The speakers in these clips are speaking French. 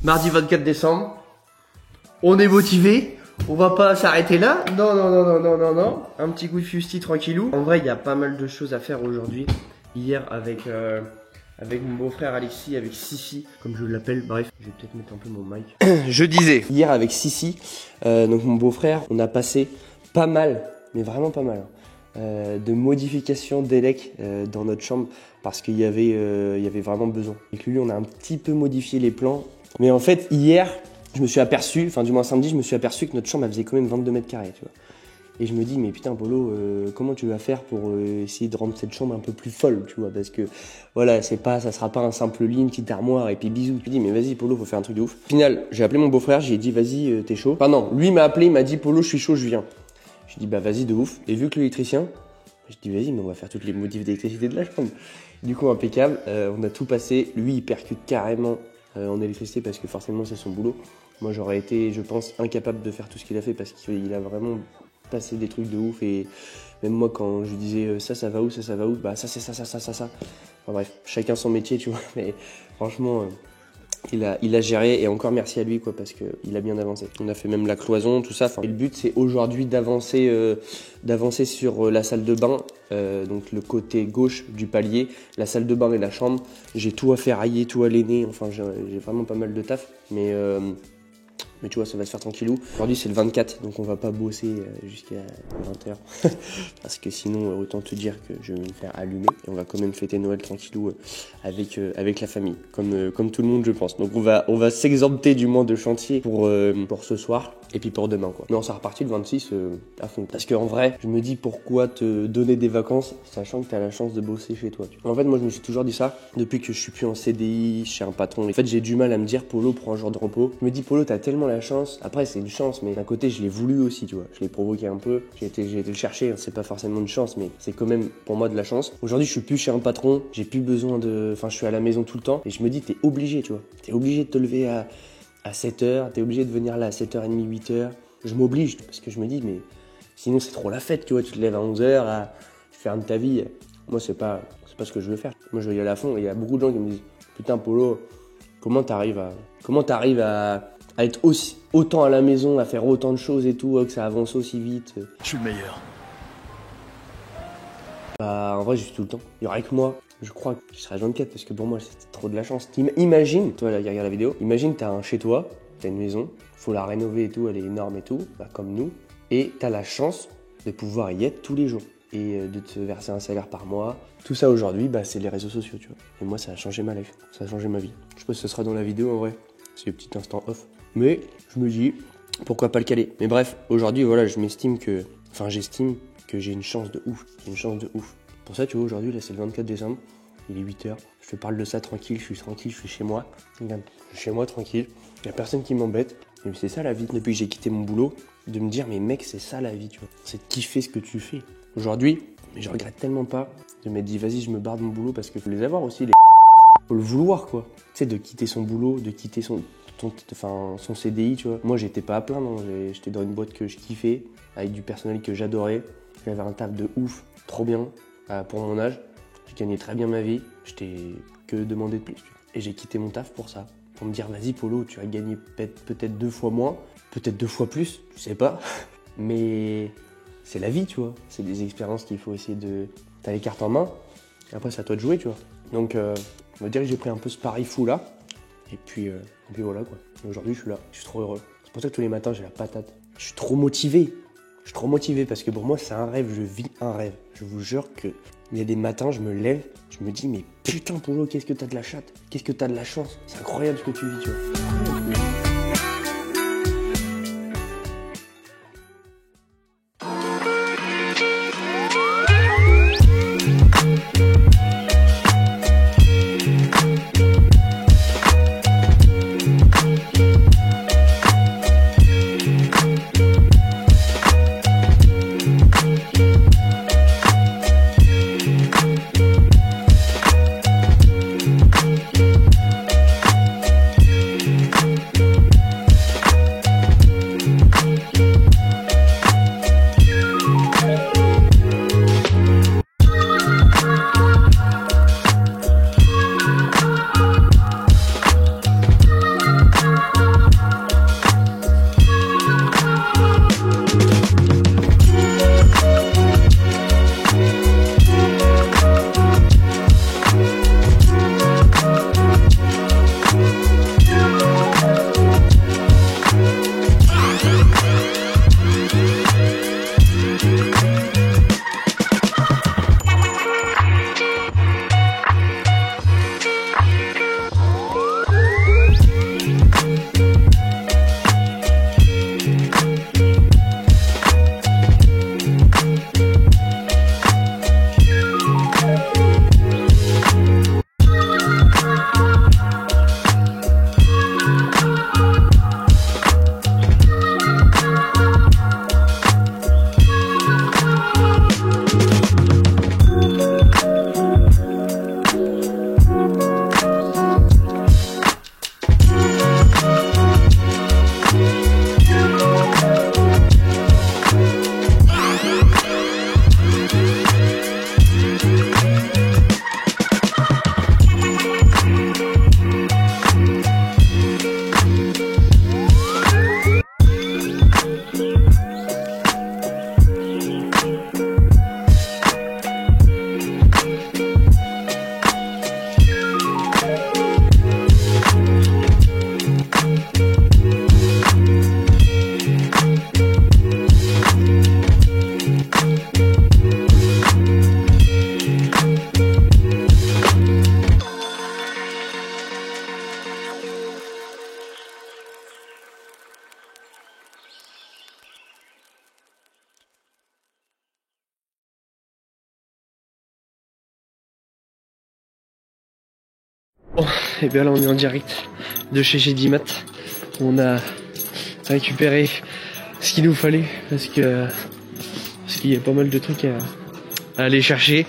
Mardi 24 décembre. On est motivé. On va pas s'arrêter là. Non. Un petit coup de fusti tranquillou. En vrai, il y a pas mal de choses à faire aujourd'hui. Hier avec mon beau-frère Alexis, avec Sissi, comme je l'appelle. Bref, je vais peut-être mettre un peu mon mic. Je disais, hier avec Sissi, donc mon beau-frère, on a passé pas mal, mais vraiment pas mal, de modifications d'élec dans notre chambre parce qu'il y avait vraiment besoin. Et que lui, on a un petit peu modifié les plans. Mais en fait, hier, je me suis aperçu, enfin du moins samedi, je me suis aperçu que notre chambre, elle faisait quand même 22 mètres carrés, tu vois. Et je me dis, mais putain, Polo, comment tu vas faire pour essayer de rendre cette chambre un peu plus folle, tu vois, parce que, voilà, ça sera pas un simple lit, une petite armoire, et puis bisous. Je me dis, mais vas-y, Polo, faut faire un truc de ouf. Au final, j'ai appelé mon beau-frère, j'ai dit, vas-y, t'es chaud. Enfin non, lui m'a appelé, il m'a dit, Polo, je suis chaud, je viens. J'ai dit, bah vas-y, de ouf. Et vu que l'électricien, j'ai dit, vas-y, mais on va faire toutes les modifs d'électricité de la chambre. Du coup, impeccable, on a tout passé. Lui, il percute carrément en électricité parce que forcément, c'est son boulot. Moi, j'aurais été, je pense, incapable de faire tout ce qu'il a fait parce qu'il a vraiment passé des trucs de ouf. Et même moi, quand je lui disais ça va où, bah ça, c'est ça. Enfin bref, chacun son métier, tu vois. Mais franchement, il a géré et encore merci à lui, quoi, parce qu'il a bien avancé. On a fait même la cloison, tout ça. Enfin, et le but, c'est aujourd'hui d'avancer sur la salle de bain, donc le côté gauche du palier, la salle de bain et la chambre. J'ai tout à faire railler, tout à lainer. Enfin, j'ai vraiment pas mal de taf, mais tu vois, ça va se faire tranquillou. Aujourd'hui, c'est le 24, donc on va pas bosser jusqu'à 20h. Parce que sinon, autant te dire que je vais me faire allumer. Et on va quand même fêter Noël tranquillou avec la famille, comme tout le monde, je pense. Donc on va s'exempter du moins de chantier pour ce soir. Et puis pour demain, quoi. Mais on s'est reparti le 26 à fond. Parce qu'en vrai, je me dis pourquoi te donner des vacances, sachant que tu as la chance de bosser chez toi. En fait, moi, je me suis toujours dit ça depuis que je suis plus en CDI chez un patron. En fait, j'ai du mal à me dire, Polo, prends un jour de repos. Je me dis, Polo, t'as tellement la chance. Après, c'est une chance, mais d'un côté, je l'ai voulu aussi, tu vois. Je l'ai provoqué un peu. J'ai été le chercher. C'est pas forcément une chance, mais c'est quand même pour moi de la chance. Aujourd'hui, je suis plus chez un patron. J'ai plus besoin de. Enfin, je suis à la maison tout le temps. Et je me dis, t'es obligé, tu vois. T'es obligé de te lever à 7h, t'es obligé de venir là à 7h30, 8h. Je m'oblige parce que je me dis, mais sinon c'est trop la fête, tu vois. Tu te lèves à 11h, tu fais un de ta vie. Moi, c'est pas ce que je veux faire. Moi, je veux y aller à fond. Et il y a beaucoup de gens qui me disent, putain, Polo, comment t'arrives à être autant à la maison, à faire autant de choses et tout, que ça avance aussi vite. Je suis le meilleur. Bah, en vrai, je suis tout le temps. Il y aurait que moi. Je crois que je serais à 24 parce que pour moi, c'est trop de la chance. Imagine, toi, là, regarde la vidéo. Imagine, t'as un chez toi, t'as une maison, faut la rénover et tout, elle est énorme et tout, bah, comme nous. Et t'as la chance de pouvoir y être tous les jours et de te verser un salaire par mois. Tout ça aujourd'hui, bah, c'est les réseaux sociaux, tu vois. Et moi, ça a changé ma life, ça a changé ma vie. Je sais pas si ce sera dans la vidéo en vrai, c'est le petit instant off. Mais je me dis, pourquoi pas le caler. Mais bref, aujourd'hui, voilà, j'estime que j'ai une chance de ouf. J'ai une chance de ouf. Pour ça, tu vois, aujourd'hui, là, c'est le 24 décembre. Il est 8h. Je te parle de ça tranquille. Je suis tranquille. Je suis chez moi. Regarde, je suis chez moi tranquille. Il n'y a personne qui m'embête. Et c'est ça la vie. Depuis que j'ai quitté mon boulot, de me dire, mais mec, c'est ça la vie, tu vois. C'est de kiffer ce que tu fais. Aujourd'hui, je regrette tellement pas de m'être dit, vas-y, je me barre de mon boulot parce qu'il faut les avoir aussi, les. Faut le vouloir, quoi. Tu sais, de quitter son boulot, de quitter son CDI, tu vois. Moi, j'étais pas à plaindre. J'étais dans une boîte que je kiffais, avec du personnel que j'adorais. J'avais un taf de ouf, trop bien, pour mon âge. J'ai gagné très bien ma vie. Je t'ai que demandé de plus. Et j'ai quitté mon taf pour ça. Pour me dire, vas-y, Polo, tu vas gagner peut-être 2 fois moins, peut-être 2 fois plus, je sais pas. Mais c'est la vie, tu vois. C'est des expériences qu'il faut essayer de. T'as les cartes en main. Et après, c'est à toi de jouer, tu vois. Donc, on va dire que j'ai pris un peu ce pari fou là. Et puis voilà, quoi. Aujourd'hui, je suis là. Je suis trop heureux. C'est pour ça que tous les matins, j'ai la patate. Je suis trop motivé. Je suis trop motivé parce que pour moi, c'est un rêve. Je vis un rêve. Je vous jure que il y a des matins, je me lève, je me dis, mais putain, Polo, qu'est-ce que t'as de la chatte? Qu'est-ce que t'as de la chance? C'est incroyable ce que tu vis, tu vois. Bon, et bien là on est en direct de chez Gedimat. On a récupéré ce qu'il nous fallait parce qu'il y a pas mal de trucs à aller chercher.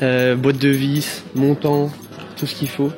Boîte de vis, montant, tout ce qu'il faut.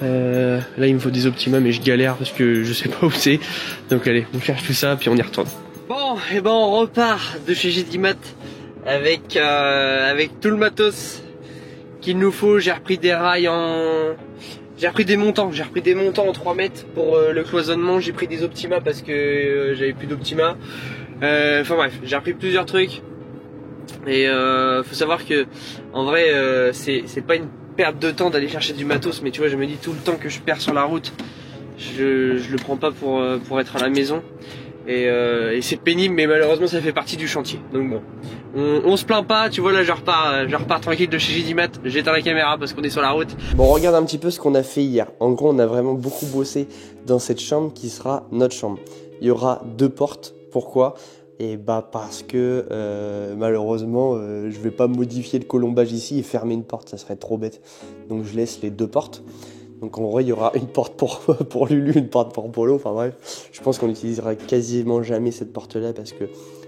Là il me faut des Optima mais je galère parce que je sais pas où c'est. Donc allez, on cherche tout ça puis on y retourne. Bon, et ben on repart de chez Gedimat avec tout le matos qu'il nous faut. J'ai repris des rails j'ai repris des montants en 3 mètres pour le cloisonnement. J'ai pris des Optima parce que j'avais plus d'Optima. Enfin bref, j'ai repris plusieurs trucs. Et faut savoir que en vrai c'est pas une perte de temps d'aller chercher du matos, mais tu vois, je me dis tout le temps que je perds sur la route, je le prends pas pour être à la maison. Et c'est pénible, mais malheureusement ça fait partie du chantier. Donc bon, on se plaint pas, tu vois, là je repars tranquille de chez Gedimat. J'éteins la caméra parce qu'on est sur la route. Bon, on regarde un petit peu ce qu'on a fait hier. En gros, on a vraiment beaucoup bossé dans cette chambre qui sera notre chambre. Il y aura 2 portes. Pourquoi? Et bah parce que malheureusement je vais pas modifier le colombage ici et fermer une porte, ça serait trop bête. Donc je laisse les 2 portes. Donc en vrai il y aura une porte pour Lulu, une porte pour Polo, enfin bref. Je pense qu'on n'utilisera quasiment jamais cette porte là parce que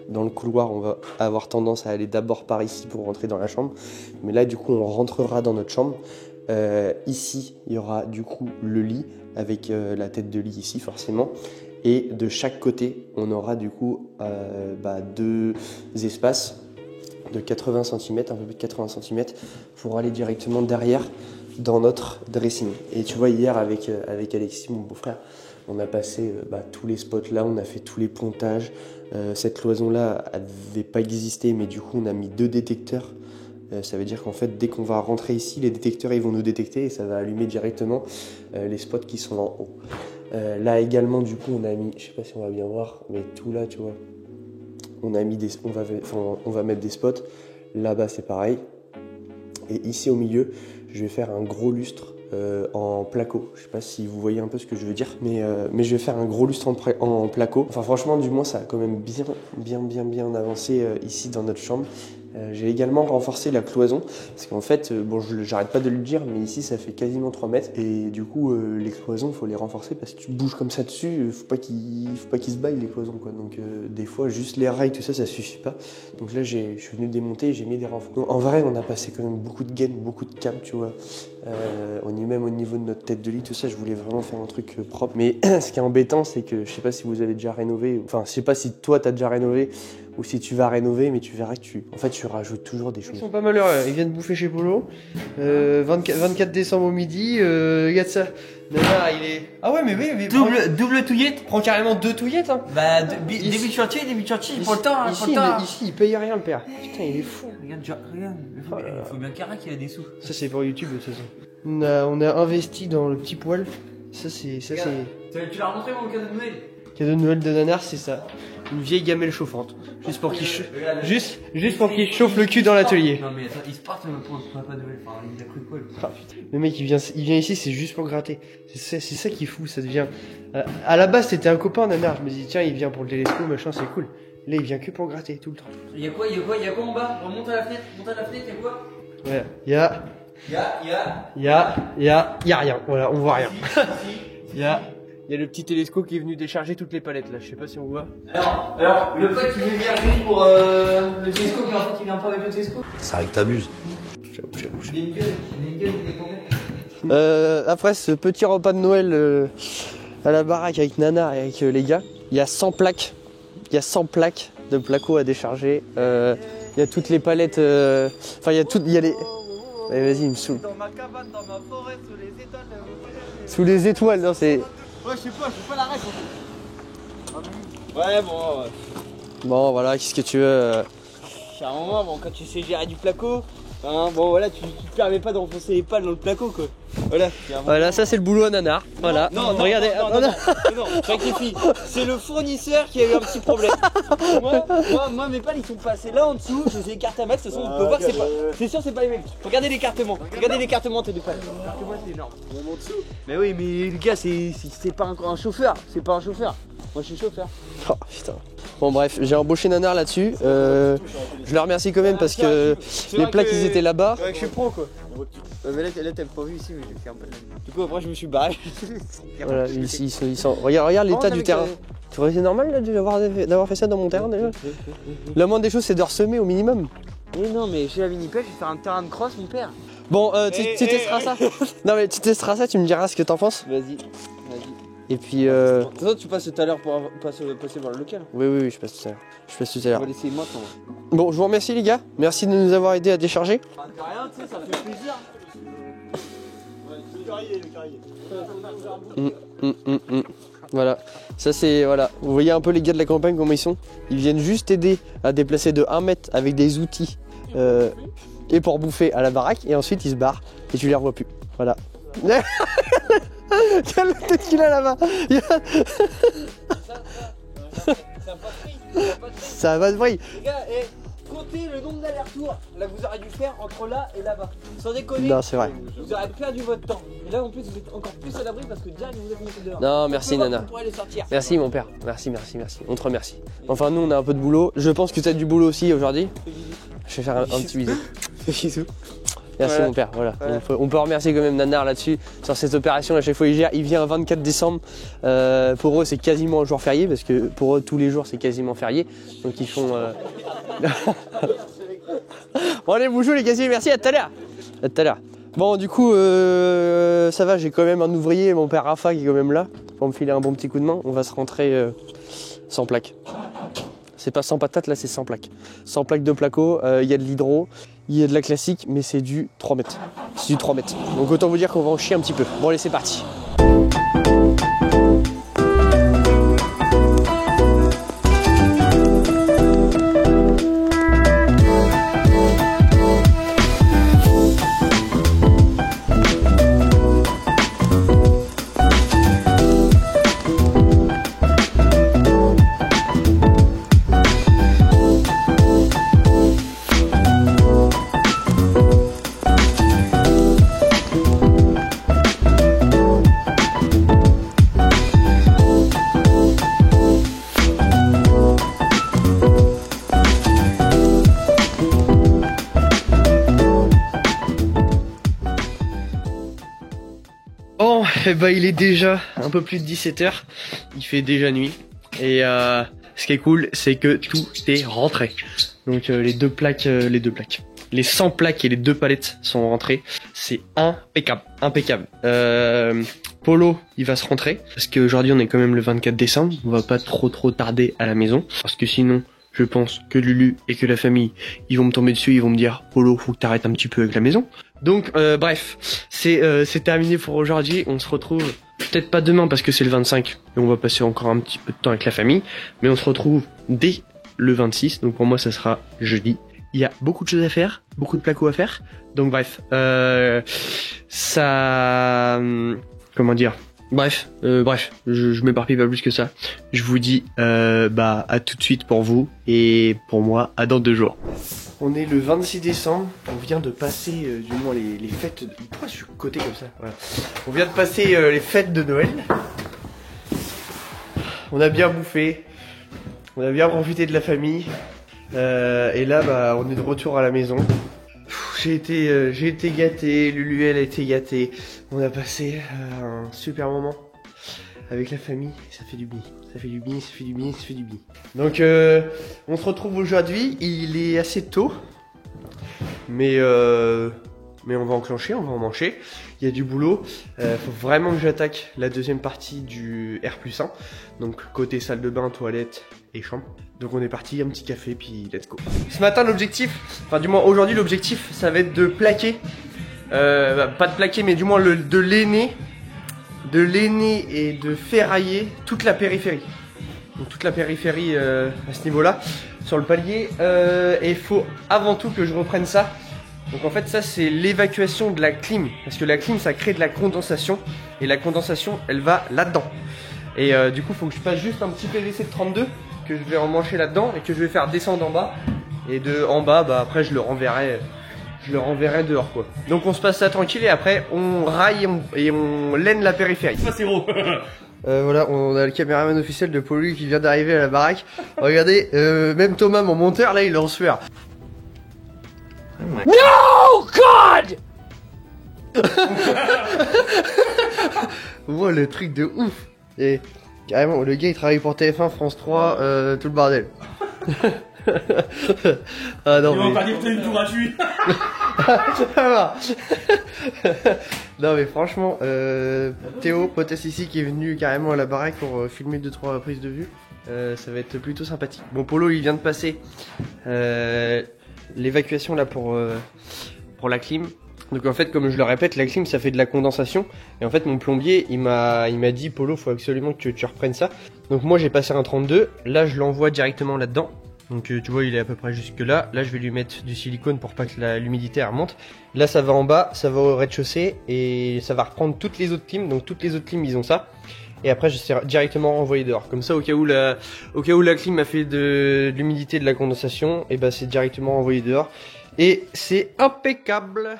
dans le couloir on va avoir tendance à aller d'abord par ici pour rentrer dans la chambre. Mais là du coup on rentrera dans notre chambre. Ici il y aura du coup le lit avec la tête de lit ici forcément. Et de chaque côté, on aura du coup 2 espaces de 80 cm, un peu plus de 80 cm, pour aller directement derrière dans notre dressing. Et tu vois, hier avec Alexis, mon beau-frère, on a passé tous les spots là, on a fait tous les pontages. Cette cloison-là n'avait pas existé, mais du coup, on a mis 2 détecteurs. Ça veut dire qu'en fait, dès qu'on va rentrer ici, les détecteurs ils vont nous détecter et ça va allumer directement les spots qui sont en haut. Là également, du coup, on a mis, je sais pas si on va bien voir, mais tout là, tu vois, on a mis on va mettre des spots. Là-bas, c'est pareil. Et ici au milieu, je vais faire un gros lustre en placo. Je sais pas si vous voyez un peu ce que je veux dire, mais je vais faire un gros lustre en placo. Enfin, franchement, du moins, ça a quand même bien avancé ici dans notre chambre. J'ai également renforcé la cloison parce qu'en fait, bon, j'arrête pas de le dire, mais ici ça fait quasiment 3 mètres et du coup les cloisons il faut les renforcer parce que tu bouges comme ça dessus, faut pas qu'ils se baillent les cloisons quoi. Donc des fois juste les rails tout ça suffit pas. Donc là je suis venu démonter et j'ai mis des renforts. Donc, en vrai on a passé quand même beaucoup de gaines, beaucoup de câbles tu vois. Même au niveau de notre tête de lit tout ça, je voulais vraiment faire un truc propre. Mais ce qui est embêtant c'est que je sais pas si vous avez déjà rénové, enfin je sais pas si toi t'as déjà rénové ou si tu vas rénover, mais tu verras que tu rajoutes toujours des choses. Ils sont pas malheureux, ils viennent bouffer chez Polo. 24 décembre au midi, regarde ça. Nana, il est... Ah ouais, mais oui, mais double touillette. Prends carrément 2 touillettes. Hein. Bah, début de chantier, il prend le temps. Ici, il paye rien, le père. Putain, il est fou. Regarde. Il faut bien carré qu'il a des sous. Ça, c'est pour YouTube, de toute façon. On a investi dans le petit poêle. Ça, c'est... Tu l'as remontré, mon cadeau de Noël? Cadeau de Noël de Nanar, c'est ça. Une vieille gamelle chauffante. Juste pour qu'il chauffe le cul dans l'atelier. Non mais attends, il se part pour pas de Noël. Enfin, il a cru quoi le mec il vient ici, c'est juste pour gratter. C'est ça qui est fou, ça devient. À la base c'était un copain Nanar. Je me dis tiens il vient pour le télescope, machin, c'est cool. Là il vient que pour gratter tout le temps. Il y a quoi en bas? Remonte à la fenêtre, il y a quoi? Ouais, il y a rien. Voilà, on voit rien. Il y a le petit télescope qui est venu décharger toutes les palettes là, je sais pas si on voit. Alors le pote qui vient juste pour le télescope, mais en fait il vient pas avec le télescope. C'est vrai que t'abuses. Après ce petit repas de Noël à la baraque avec Nana et avec les gars, il y a 100 plaques. Il y a 100 plaques de placo à décharger. Il y a toutes les palettes. Enfin il y a les. Allez vas-y il me saoule. Dans ma cabane, dans ma forêt, sous les étoiles. Sous les étoiles, non c'est. Ouais, je sais pas la règle. Ouais, bon. Ouais. Bon, voilà, qu'est-ce que tu veux C'est un moment, bon, quand tu sais gérer du placo, hein, bon, voilà, tu te permets pas d'enfoncer les pales dans le placo, quoi. Voilà, ça c'est le boulot à Nanar. Voilà. Non, regardez. Non, je rectifie. C'est le fournisseur qui a eu un petit problème. Moi, mes pales ils sont passés là en dessous. Je les ai écartés à max. De toute façon, on peut voir que c'est pas. C'est sûr, c'est pas les mêmes. Regardez l'écartement. Regardez l'écartement, t'es deux pales. L'écartement, c'est énorme. En dessous. Mais oui, mais le gars, c'est pas un chauffeur. C'est pas un chauffeur. Moi, je suis chauffeur. Oh putain. Bon bref, j'ai embauché Nanar là-dessus. Je le remercie quand même parce que les plaques ils étaient là-bas. Ouais, je suis pro quoi. Mais là t'as pas vu ici, mais je vais faire mal. Du coup après je me suis barré. Voilà, ici, ils sont... Regarde l'état du terrain. Tu vois, c'est normal là, d'avoir fait ça dans mon terrain déjà. La moindre des choses c'est de ressemer au minimum. Oui non mais chez la Vinipel je vais faire un terrain de cross mon père. Bon tu testeras ça. Non mais tu testeras ça, tu me diras ce que t'en penses. Vas-y. Et puis Toi tu passes tout à l'heure pour passer voir le local. Oui, je passe tout à l'heure. On va laisser maintenant. Bon, je vous remercie les gars. Merci de nous avoir aidé à décharger. De rien, tu sais, ça fait plaisir. Le carrier. Voilà, ça c'est, voilà, vous voyez un peu les gars de la campagne comment ils sont. Ils viennent juste aider à déplacer de 1 mètre avec des outils et pour bouffer à la baraque et ensuite ils se barrent et tu les revois plus. Voilà. Quelle la tête qu'il a là-bas. Ça va de bruit. Les gars, comptez le nombre d'allers-retours là vous aurez dû faire entre là et là-bas. Sans déconner. Non, c'est vrai. Vous aurez perdu votre temps. Et là en plus vous êtes encore plus à l'abri parce que déjà vous êtes monté dehors. Non, merci Nana. Vous pourrez les sortir. Merci mon père. Merci. On te remercie. Enfin nous on a un peu de boulot. Je pense que tu as du boulot aussi aujourd'hui. Je vais faire un petit bisou. Bisous. Merci voilà. Mon père, voilà. On peut remercier quand même Nanar là-dessus, sur cette opération, à chaque fois il gère. Il vient un 24 décembre, pour eux c'est quasiment un jour férié, parce que pour eux tous les jours c'est quasiment férié. Donc ils font... Bon allez bonjour les casiers, merci, à tout à l'heure. À tout à l'heure. Bon du coup, ça va, j'ai quand même un ouvrier, mon père Rafa qui est quand même là, pour me filer un bon petit coup de main. On va se rentrer sans plaque. C'est pas sans patate, là c'est sans plaque. Sans plaque de placo, il y a de l'hydro, il y a de la classique, mais c'est du 3 mètres. C'est du 3 mètres. Donc autant vous dire qu'on va en chier un petit peu. Bon allez, c'est parti. Bon, eh ben, il est déjà un peu plus de 17h, il fait déjà nuit, et ce qui est cool, c'est que tout est rentré. Donc les 100 plaques et les 2 palettes sont rentrées, c'est impeccable. Polo, il va se rentrer, parce qu'aujourd'hui on est quand même le 24 décembre, on va pas trop tarder à la maison, parce que sinon... Je pense que Lulu et que la famille, ils vont me tomber dessus, ils vont me dire « Polo, faut que t'arrêtes un petit peu avec la maison ». Donc bref, c'est terminé pour aujourd'hui. On se retrouve peut-être pas demain parce que c'est le 25 et on va passer encore un petit peu de temps avec la famille. Mais on se retrouve dès le 26, donc pour moi ça sera jeudi. Il y a beaucoup de choses à faire, beaucoup de placos à faire. Donc bref, comment dire ? Bref, je m'éparpille pas plus que ça. Je vous dis à tout de suite pour vous et pour moi à dans 2 jours. On est le 26 décembre, on vient de passer du moins les fêtes... Pourquoi je suis côté comme ça ? Voilà. On vient de passer les fêtes de Noël. On a bien bouffé, on a bien profité de la famille. Et là on est de retour à la maison. J'ai été gâté, Lulu elle a été gâtée. On a passé un super moment avec la famille, ça fait du bien. Ça fait du bien. Donc on se retrouve aujourd'hui, il est assez tôt. Mais on va enclencher, on va en mancher. Il y a du boulot. Faut vraiment que j'attaque la deuxième partie du R+1. Donc côté salle de bain, toilette et chambre. Donc on est parti, un petit café, puis let's go. Ce matin l'objectif, enfin du moins aujourd'hui l'objectif, ça va être de plaquer. Pas de plaquer, mais du moins de lainer et de ferrailler toute la périphérie. Donc toute la périphérie à ce niveau-là, sur le palier. Et il faut avant tout que je reprenne ça. Donc en fait ça c'est l'évacuation de la clim. Parce que la clim ça crée de la condensation. Et la condensation elle va là-dedans. Et du coup il faut que je passe juste un petit PVC de 32 que je vais emmancher là-dedans et que je vais faire descendre en bas. Et de en bas après je le renverrai dehors quoi. Donc on se passe ça tranquille et après on raille et on laine la périphérie. Ça c'est gros. Voilà, on a le caméraman officiel de Polo qui vient d'arriver à la baraque. Regardez, même Thomas, mon monteur, là, il est en sueur. No God! Moi, le truc de ouf. Et carrément, le gars il travaille pour TF1, France 3, tout le bordel. Ah non, Ils vont mais... pas dire que t'as une tour gratuit. Ça va. Non mais franchement, Théo, potes ici qui est venu carrément à la baraque pour filmer 2-3 reprises de vue. Ça va être plutôt sympathique. Bon, Polo il vient de passer l'évacuation là pour la clim. Donc en fait, comme je le répète, la clim ça fait de la condensation. Et en fait mon plombier il m'a dit Polo, faut absolument que tu reprennes ça. Donc moi j'ai passé un 32, là je l'envoie directement là-dedans. Donc tu vois il est à peu près jusque là. Là je vais lui mettre du silicone pour pas que l'humidité remonte. Là ça va en bas, ça va au rez-de-chaussée et ça va reprendre toutes les autres clims. Donc toutes les autres clims ils ont ça. Et après je vais directement renvoyer dehors. Comme ça au cas où la clim a fait de l'humidité, de la condensation, et ben c'est directement renvoyé dehors. Et c'est impeccable.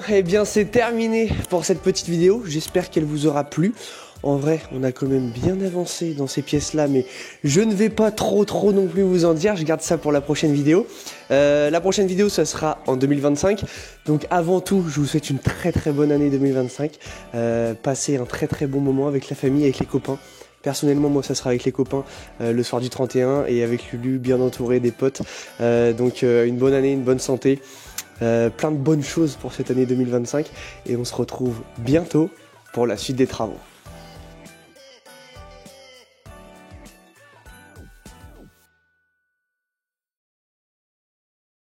Eh bien c'est terminé pour cette petite vidéo, j'espère qu'elle vous aura plu. En vrai, on a quand même bien avancé dans ces pièces-là, mais je ne vais pas trop non plus vous en dire, je garde ça pour la prochaine vidéo. La prochaine vidéo, ça sera en 2025. Donc avant tout, je vous souhaite une très bonne année 2025. Passez un très bon moment avec la famille, avec les copains. Personnellement, moi, ça sera avec les copains le soir du 31 et avec Lulu, bien entouré des potes. Donc une bonne année, une bonne santé. Plein de bonnes choses pour cette année 2025 et on se retrouve bientôt pour la suite des travaux.